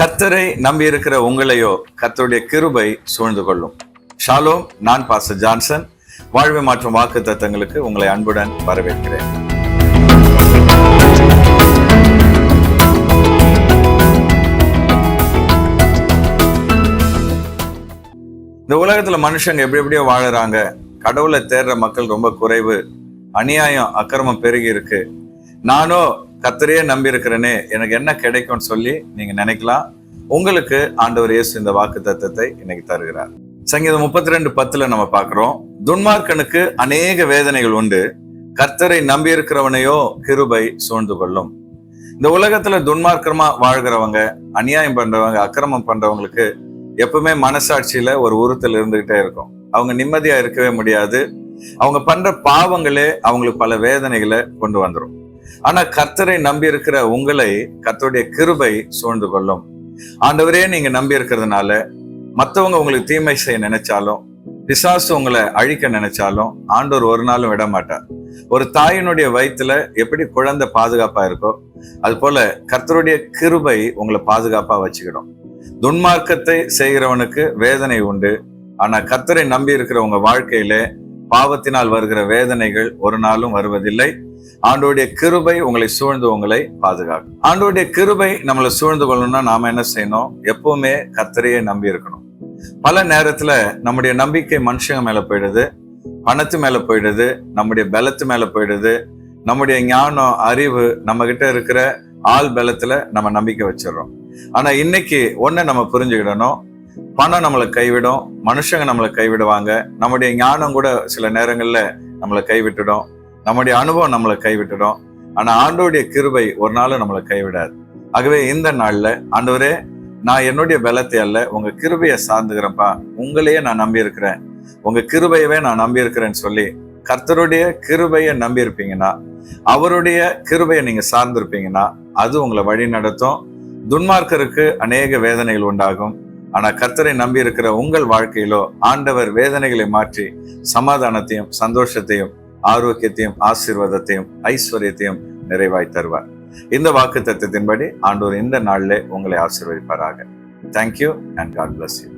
கர்த்தரை நம்பி இருக்கிற உங்களையோ கர்த்தருடைய கிருபை சூழ்ந்து கொள்ளும். ஷாலோம். நான் பாஸ்டர் ஜான்சன். வாழ்வை மாற்றும் வாக்கு தத்தங்களுக்கு உங்களை அன்புடன் வரவேற்கிறேன். இந்த உலகத்துல மனுஷங்க எப்படி எப்படியோ வாழறாங்க. கடவுளை தேடுற மக்கள் ரொம்ப குறைவு. அநியாயம் அக்கிரமம் பெருகி இருக்கு. நானோ கர்த்தரையே நம்பி இருக்கிறேனே, எனக்கு என்ன கிடைக்கும்னு சொல்லி நீங்க நினைக்கலாம். உங்களுக்கு ஆண்டவர் இயேசு இந்த வாக்கு தத்தத்தை இன்னைக்கு தருகிறார். சங்கீதம் 32:10 நம்ம பார்க்கிறோம், துன்மார்க்கனுக்கு அநேக வேதனைகள் உண்டு, கர்த்தரை நம்பி இருக்கிறவனையோ கிருபை சூழ்ந்து கொள்ளும். இந்த உலகத்துல துன்மார்க்கமா வாழ்கிறவங்க, அநியாயம் பண்றவங்க, அக்கிரமம் பண்றவங்களுக்கு எப்பவுமே மனசாட்சியில ஒரு உறுத்தல் இருந்துகிட்டே இருக்கும். அவங்க நிம்மதியா இருக்கவே முடியாது. அவங்க பண்ற பாவங்களே அவங்களுக்கு பல வேதனைகளை கொண்டு வந்துடும். ஆனா கர்த்தரை நம்பி இருக்கிற உங்களை கர்த்தருடைய கிருபை சூழ்ந்து கொள்ளும். ஆண்டவரே நீங்க நம்பி இருக்கிறதுனால மற்றவங்க உங்களுக்கு தீமை செய்ய நினைச்சாலும், பிசாசு உங்களை அழிக்க நினைச்சாலும் ஆண்டவர் ஒரு நாளும் விட மாட்டார். ஒரு தாயினுடைய வயிற்றுல எப்படி குழந்தை பாதுகாப்பா இருக்கோ, அது போல கர்த்தருடைய கிருபை உங்களை பாதுகாப்பா வச்சுக்கிடும். துன்மார்க்கத்தை செய்கிறவனுக்கு வேதனை உண்டு. ஆனா கர்த்தரை நம்பி இருக்கிற உங்க வாழ்க்கையில பாவத்தினால் வருகிற வேதனைகள் ஒரு நாளும் வருவதில்லை. ஆண்டோடைய கிருபை உங்களை சூழ்ந்து உங்களை பாதுகாக்கும். ஆண்டோடைய கிருபை நம்மளை சூழ்ந்து கொள்ளணும்னா நாம என்ன செய்யணும்? எப்பவுமே கர்த்தரையே நம்பி இருக்கணும். பல நேரத்துல நம்முடைய நம்பிக்கை மனுஷங்க மேல போயிடுது, பணத்து மேல போயிடுது, நம்முடைய பலத்து மேல போயிடுது. நம்முடைய ஞானம், அறிவு, நம்ம கிட்ட இருக்கிற ஆள் பலத்துல நம்ம நம்பிக்கை வச்சிடறோம். ஆனா இன்னைக்கு ஒண்ணு நம்ம புரிஞ்சுக்கிடணும், பணம் நம்மளை கைவிடும், மனுஷங்க நம்மளை கைவிடுவாங்க, நம்முடைய ஞானம் கூட சில நேரங்கள்ல நம்மளை கைவிட்டுடும், நம்முடைய அனுபவம் நம்மளை கைவிட்டுடும். ஆனா ஆண்டோடைய கிருபை ஒரு நாளும் நம்மளை கைவிடாது. ஆகவே இந்த நாள்ல, ஆண்டவரே நான் என்னுடைய பலத்தை அல்ல உங்க கிருபையை சார்ந்துக்கிறேன்ப்பா, உங்களையே நான் நம்பி இருக்கிறேன், உங்க கிருபையவே நான் நம்பி இருக்கிறேன்னு சொல்லி கர்த்தருடைய கிருபையை நம்பி இருப்பீங்கன்னா, அவருடைய கிருபையை நீங்க சார்ந்திருப்பீங்கன்னா அது உங்களை வழி நடத்தும். துன்மார்க்கருக்கு அநேக வேதனைகள் உண்டாகும். ஆனா கர்த்தரை நம்பி இருக்கிற உங்கள் வாழ்க்கையிலோ ஆண்டவர் வேதனைகளை மாற்றி சமாதானத்தையும் சந்தோஷத்தையும் ஆரோக்கியத்தையும் ஆசீர்வாதத்தையும் ஐஸ்வர்யத்தையும் நிறைவாய் தருவார். இந்த வாக்கு தத்தத்தின்படி ஆண்டவர் இந்த நாளிலே உங்களை ஆசீர்வதிப்பாராக. Thank you and God bless you.